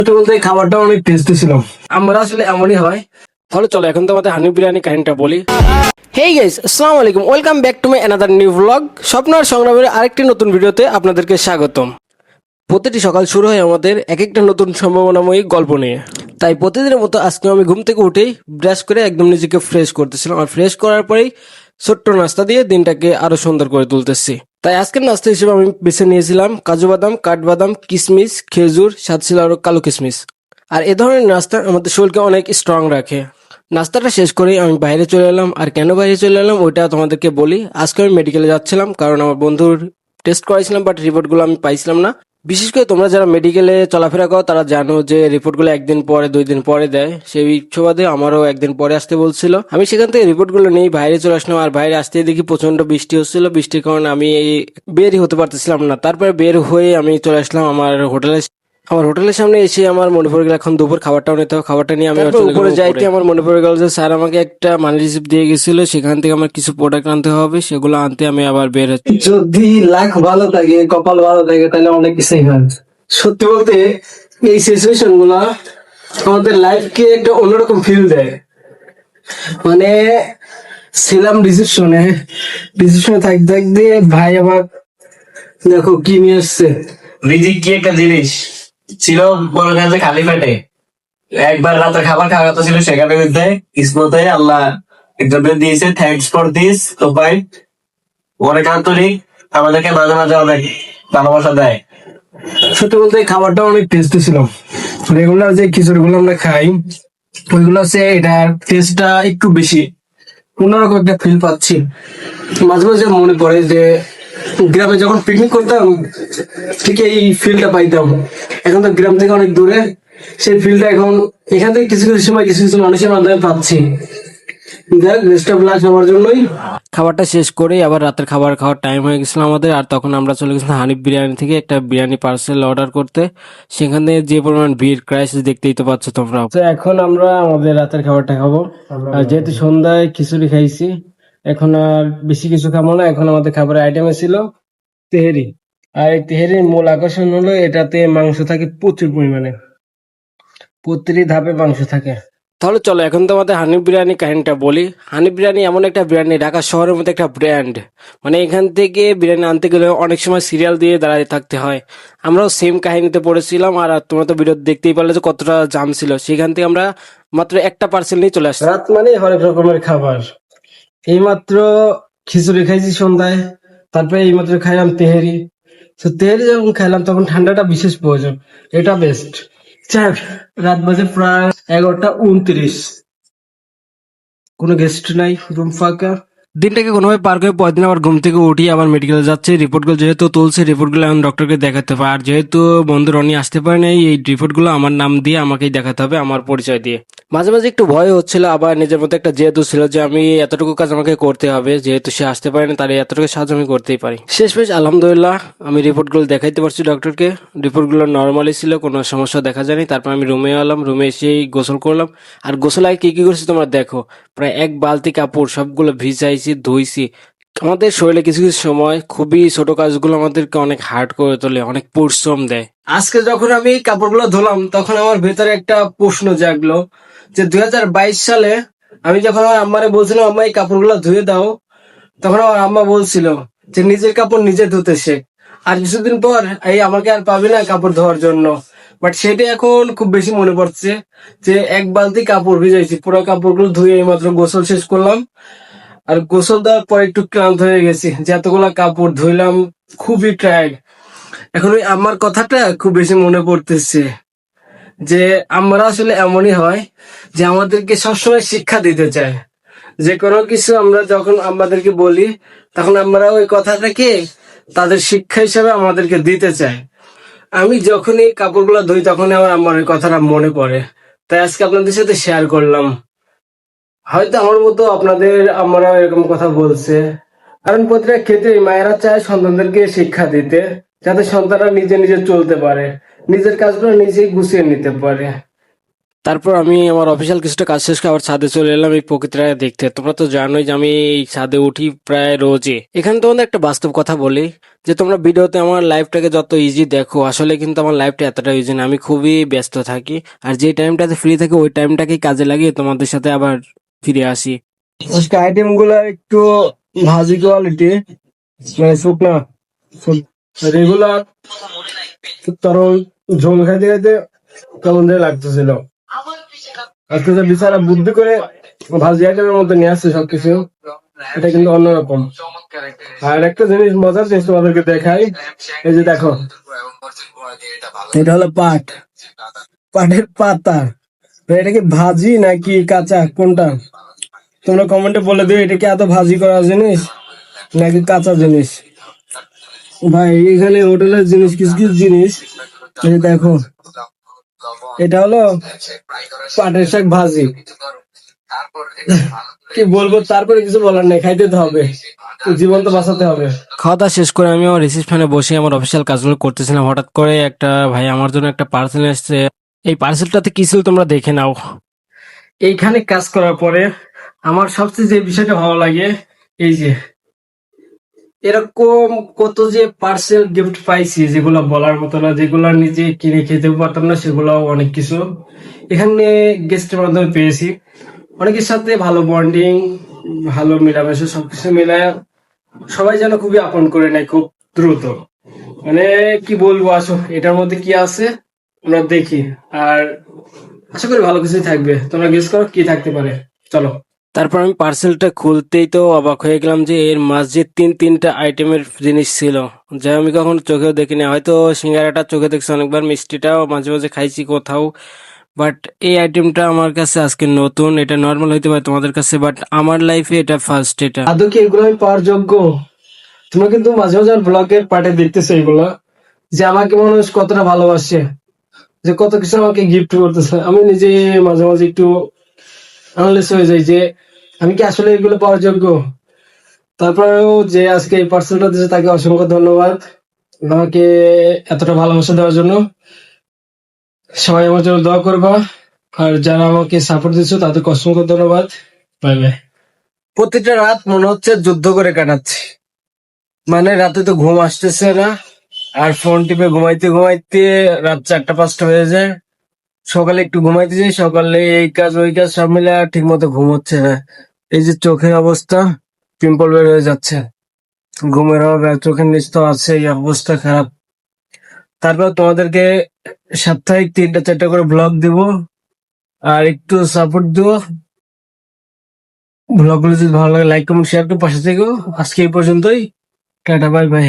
সত্যি বলতে এই খাবারটা অনেক টেস্টি ছিল। আমরা আসলে এমনই হয়। তাহলে চলো এখন তো আমাদের হানি বিরিয়ানি কাহিনীটা বলি। হেই গাইস, আসসালামু আলাইকুম, welcome back to my another new blog. স্বপ্ন আর সংগ্রামের আরেকটি নতুন ভিডিওতে আপনাদেরকে স্বাগতম। প্রতিটি সকাল শুরু হয় আমাদের এক একটা নতুন সম্ভাবনাময়ী গল্প নিয়ে। তাই প্রতিদিনের মতো আজকে আমি ঘুম থেকে উঠেই ব্রাশ করে একদম নিজেকে ফ্রেশ করতেছিলাম, আর ফ্রেশ করার পরেই ছোট্ট নাস্তা দিয়ে দিনটাকে আরো সুন্দর করে তুলতেছি। তাই আজকের নাস্তা হিসেবে আমি বেছে নিয়েছিলাম কাজু বাদাম, কাঠবাদাম, কিশমিশ, খেজুর, সাথে ছিল আরো কালো কিশমিশ। আর এ ধরনের নাস্তা আমাদের শরীরকে অনেক স্ট্রং রাখে। নাস্তাটা শেষ করেই আমি বাইরে চলে এলাম, আর কেন বাইরে চলে এলাম ওইটা তোমাদেরকে বলি। আজকে আমি মেডিকেলে যাচ্ছিলাম, কারণ আমার বন্ধুর টেস্ট করাইছিলাম, বাট রিপোর্টগুলো আমি পাইছিলাম না। বিশেষ করে তোমরা যারা মেডিকেলে চলাফেরা করো তারা জানো যে রিপোর্টগুলো একদিন পরে 2 দিন পরে দেয়। সেই সুবাদে আমারও একদিন পরে আসতে বলছিল। আমি সেখান থেকে রিপোর্টগুলো নিয়ে বাইরে চলে আসলাম, আর বাইরে আসতে দেখি প্রচন্ড বৃষ্টি হচ্ছিল। বৃষ্টির কারণে আমি বেরই হতে পারতেছিলাম না। তারপরে বের হয়ে আমি চলে আসলাম আমার হোটেলের সামনে এসে আমার মনে পড়ে গেল এখন দুপুর খাবারটাও নিতে হবে। খাবারটা নিয়ে আমি উপরে যাইতে আমার মনে পড়ে গেল যে স্যার আমাকে একটা মানি রিসিপ্ট দিয়ে গেছিল, সেখান থেকে আমার কিছু প্রোডাক্ট আনতে হবে। সেগুলো আনতে আমি আবার বের হচ্ছি। যদি লাখ ভালো থাকে, কপাল ভালো থাকে, তাহলে অনেক কিছুই হয়। সত্যি বলতে এই সিচুয়েশন গুলা আমাদের লাইফকে একটা অন্যরকম ফিল দেয়। মানে ছিলাম ডিসিশনে থাকতে থাকতে ভাই আবার দেখো কি নিয়ে আসছে। রিজিক কি একটা জিনিস ছিল, মনে করেন যে খালি পেটে একবার রাতের খাবার খাওয়ার কথা ছিল, সেখানে মধ্যে কিসমতে আল্লাহ একজনকে দিয়েছে। Thanks for this. তো ভাই অনেক আন্তরিক, আমাদেরকে মাঝে মাঝে অনেক ভালোবাসা দেয়। সত্যি বলতে এই খাবারটা অনেক টেস্টি ছিল। রেগুলার যে খিচুড়িগুলো আমরা খাই ওইগুলো হচ্ছে এটার টেস্টটা একটু বেশি, অন্যরকম একটা ফিল পাচ্ছি। মাঝে মাঝে মনে পড়ে যে গ্রামে যখন পিকনিক করতাম ঠিক এই ফিলটা পাইতাম। এখন তো গ্রাম থেকে অনেক দূরে, সেই ফিলটা এখন এখান থেকে কিছু কিছু সময় কিছু কিছু মানুষের মাধ্যমে পাচ্ছি। দেখ বেস্ট অফ লাক আমার জন্যই। খাবারটা শেষ করে আবার রাতের খাবার খাওয়ার টাইম হয়ে গেছিল আমাদের, আর তখন আমরা চলে গেছিলাম হানিফ বিরিয়ানি থেকে একটা বিরিয়ানি পার্সেল অর্ডার করতে। সেখানে যে পরিমাণ ভিড় ক্রাইসিস দেখতেই তো পাচ্ছ তোমরা। তো এখন আমরা আমাদের রাতের খাবারটা খাবো। আর যেহেতু সন্ধ্যায় খিচুড়ি খাইছি, এখন আর বেশি কিছু খাবো না। এখন আমাদের খাবারের আইটেমে ছিল তেহেরি। আর এই তেহেরির মূল আকর্ষণ হলো এটাতে মাংস থাকে প্রচুর পরিমাণে, প্রতিটি ধাপে মাংস থাকে। তাহলে চলো এখন তো আমাদের হানিফ বিরিয়ানি কাহিনীটা বলি। হানিফ বিরিয়ানি এমন একটা বিরিয়ানি, ঢাকা শহরের মধ্যে একটা ব্র্যান্ড। মানে এখান থেকে বিরিয়ানি আনতে গেলে অনেক সময় সিরিয়াল দিয়ে দাঁড়ায় থাকতে হয়। আমরাও সেম কাহিনীতে পড়েছিলাম, আর তোমরা তো ভিডিও দেখতেই পারলে যে কতটা জাম ছিল। সেখান থেকে আমরা মাত্র একটা পার্সেল নিয়ে চলে আসছি। রাত মানে হরেক রকমের খাবার। এইমাত্র খিচুড়ি খাইছি সন্ধ্যায়, তারপরে এইমাত্র খাইলাম তেহেরি। তো তেহেরি যখন খাইলাম তখন ঠান্ডাটা বিশেষ প্রয়োজন, এটা বেস্ট। যাক, রাত বাজে প্রায় 11টা 29, কোনো গেস্ট নাই, রুম ফাঁকা। দিনটাকে কোনোভাবে পার করে পরের দিন আবার ঘুম থেকে উঠি আবার মেডিকেলে যাচ্ছে। রিপোর্টগুলো যেহেতু তুলছে, রিপোর্টগুলো এখন ডক্টরকে দেখাতে হবে। আর যেহেতু বন্ধু রনি আসতে পারে না, এই রিপোর্টগুলো আমার নাম দিয়ে আমাকেই দেখাতে হবে, আমার পরিচয় দিয়ে। মাঝে মাঝে একটু ভয় হচ্ছিল, আবার নিজের মধ্যে একটা জেদও ছিল যে আমি এতটুকু কাজ আমাকে করতে হবে, যেহেতু সে আসতে পারে না, তার এতটুকু সাহায্য আমি করতেই পারি। শেষমেশ আলহামদুলিল্লাহ আমি রিপোর্টগুলো দেখাইতে পারছি ডক্টরকে। রিপোর্টগুলো নর্মালি ছিল, কোনো সমস্যা দেখা যায়নি। তারপর আমি রুমে এলাম, রুমে এসেই গোসল করলাম। আর গোসল আগে কি কি করছি তোমরা দেখো। প্রায় 1 বালতি কাপড় সবগুলো ভিজাইছি, ধুইছি। আমাদের শরীরে কিছু কিছু সময় খুবই ছোট কাজগুলো আমাদেরকে অনেক হার্ড করে তোলে, অনেক পরিশ্রম দেয়। আজকে যখন আমি এই কাপড়গুলো ধুলাম তখন আমার ভেতরে একটা প্রশ্ন জাগলো যে 2022 সালে আমি যখন আমার আম্মারে বলছিলাম আম্মা এই কাপড়গুলো ধুয়ে দাও, তখন আমার আম্মা বলছিল যে নিজের কাপড় নিজে ধুতে শেখ। আর কিছুদিন পর এই আমাকে আর পাবি না কাপড় ধোয়ার জন্য। বাট সেটা এখন খুব বেশি মনে পড়ছে যে 1 বালতি কাপড় ভিজাইছি, পুরো কাপড়গুলো ধুয়ে এইমাত্র গোসল শেষ করলাম। আর গোসল দেওয়ার পর একটু ক্লান্ত হয়ে গেছি, যে এতগুলা কাপড় ধুইলাম, খুবই টায়ার্ড। এখন ওই আমার কথাটা খুব বেশি মনে পড়তেছে যে আমরা আসলে এমনই হয় যে আমাদেরকে সবসময় শিক্ষা দিতে চায়। যে কোনো কিছু আমরা যখন আমাদেরকে বলি তখন আমরা ওই কথাটাকে তাদের শিক্ষা হিসেবে আমাদেরকে দিতে চায়। আমি যখনই কাপড়গুলো ধুই তখনই আমার ওই কথাটা মনে পড়ে, তাই আজকে আপনাদের সাথে শেয়ার করলাম। হয়তো আমার মতো আপনাদের আমরা এরকম কথা বলছে, কারণ প্রতিটা ক্ষেত্রে মায়েরা চায় সন্তানদেরকে শিক্ষা দিতে, যাতে সন্তানরা নিজে নিজে চলতে পারে, নিজের কাজগুলো নিজেই গুছিয়ে নিতে পারে। তারপর আমি আমার অফিসিয়াল কিছুটা কাজ শেষ করে আবার ছাদে চলে এলাম এই প্রকৃতিটা দেখতে। তোমরা তো জানোই যে আমি এই ছাদে উঠি প্রায় রোজই। এখানে তোমাদের একটা বাস্তব কথা বলি, যে তোমরা ভিডিওতে আমার লাইফটাকে যত ইজি দেখো, আসলে কিন্তু আমার লাইফটা এতটা ইজি না। আমি খুবই ব্যস্ত থাকি, আর যে টাইমটাতে ফ্রি থাকি ওই টাইমটাকেই কাজে লাগিয়ে তোমাদের সাথে আবার ফিরে আসি। আজকে আইটেম গুলা একটু ভাজি কোয়ালিটি, মানে শুকনা রেগুলার তরল ঝোল খাইতে খাইতে কেমন যে লাগতেছিল। আজকে যে বিচারা বুদ্ধি করে ভাজি আইটেমের মধ্যে নিয়ে আসছে সবকিছু, এটা কিন্তু অন্যরকম। আর একটা জিনিস মজার জিনিস তোমাদেরকে দেখাই, এই যে দেখো, এটা হলো পাট, পাটের পাতা। তো এটা কি ভাজি নাকি কাঁচা, কোনটা? তোমরা কমেন্টে বলে দিও, এটা কি এত ভাজি করা জিনিস নাকি কাঁচা জিনিস। ভাই এখানে হোটেলের জিনিস, কিছু কিছু জিনিস, এই যে দেখো, এটা হলো পাটের শাক ভাজি। কি বলবো, তারপরে কিছু বলার নেই, খাইতে তো হবে, জীবন তো বাঁচাতে হবে। খাওয়া দাওয়া শেষ করে আমি আমার রিসেপশনে বসে আমার অফিসিয়াল কাজগুলো করতেছিলাম। হঠাৎ করে একটা ভাই আমার জন্য একটা পার্সেল এসেছে। এই পার্সেলটাতে কি ছিল তোমরা দেখে নাও। এইখানে কাজ করার পরে আমার সবচেয়ে যে বিষয়টা ভালো লাগে, এই যে এরকম কত যে পার্সেল গিফট পাইছি, যেগুলো বলার মতো না, যেগুলো নিজে কিনে খেতে পারতাম না, সেগুলো অনেক কিছু এখানে গেস্টের মাধ্যমে পেয়েছি। অনেকের সাথে ভালো বন্ডিং, ভালো মেলামেশা, সবকিছু মিলায় সবাই যেন খুবই আপন করে নেয় খুব দ্রুত। মানে কি বলবো, আসো এটার মধ্যে কি আছে আমরা দেখি, আর আশা করি ভালো কিছুই থাকবে। তোমরা গেস করো কি থাকতে পারে, চলো। তারপর আমি পার্সেলটা খুলতেই তো অবাক হয়ে গেলাম যে এর মাঝে তিনটা আইটেমের জিনিস ছিল, যা আমি কখনো চোখেও দেখিনি। হয়তো সিঙ্গারাটা চোখে দেখছি অনেকবার, মিষ্টিটাও মাঝে মাঝে খাইছি কোথাও, বাট এই আইটেমটা আমার কাছে আজকে নতুন। এটা নর্মাল হইতে পারে তোমাদের কাছে, বাট আমার লাইফে এটা ফার্স্ট। এটা আদৌ কি এগুলো আমি পাওয়ার যোগ্য? তোমরা কিন্তু মাঝে মাঝে ব্লগের পার্টে দেখতেছো এগুলো, যে আমাকে মানুষ কতটা ভালোবাসে, যে কত কিছু আমাকে গিফট করতেছে। আমি নিজে মাঝে মাঝে একটু আনলেস হয়ে যাই যে আমি কি আসলে এগুলো পাওয়ার যোগ্য। তারপরেও যে আজকে এই পার্সেলটা দিয়েছে তাকে অসংখ্য ধন্যবাদ, আমাকে এতটা ভালোবাসা দেওয়ার জন্য। সবাই আমার জন্য দোয়া করবা, আর যারা আমাকে সাপোর্ট দিচ্ছ তাদেরকে অসংখ্য ধন্যবাদ। Bye bye. প্রতিটা রাত মনে হচ্ছে যুদ্ধ করে কাটাচ্ছি, মানে রাতে তো ঘুম আসতেছে না, আর ফোন টিপে ঘুমাইতে ঘুমাইতে রাত 4টা 5টা হয়ে যায়। সকালে একটু ঘুমাইতে যাই, সকালে এই কাজ ওই কাজ সব মিলে আর ঠিক মতো ঘুম হচ্ছে না। এই যে চোখের অবস্থা, পিম্পল বের হয়ে যাচ্ছে, ঘুমের অভাবে চোখের নিচ তো আছে, এই অবস্থা খারাপ। তারপর তোমাদেরকে সাপ্তাহিক 3টা 4টা করে ব্লগ দিব, আর একটু সাপোর্ট দিও। ব্লগগুলো যদি ভালো লাগে লাইক কমেন্ট শেয়ার করে পাশে থেকো। আজকে এই পর্যন্তই, টাটা বাই বাই।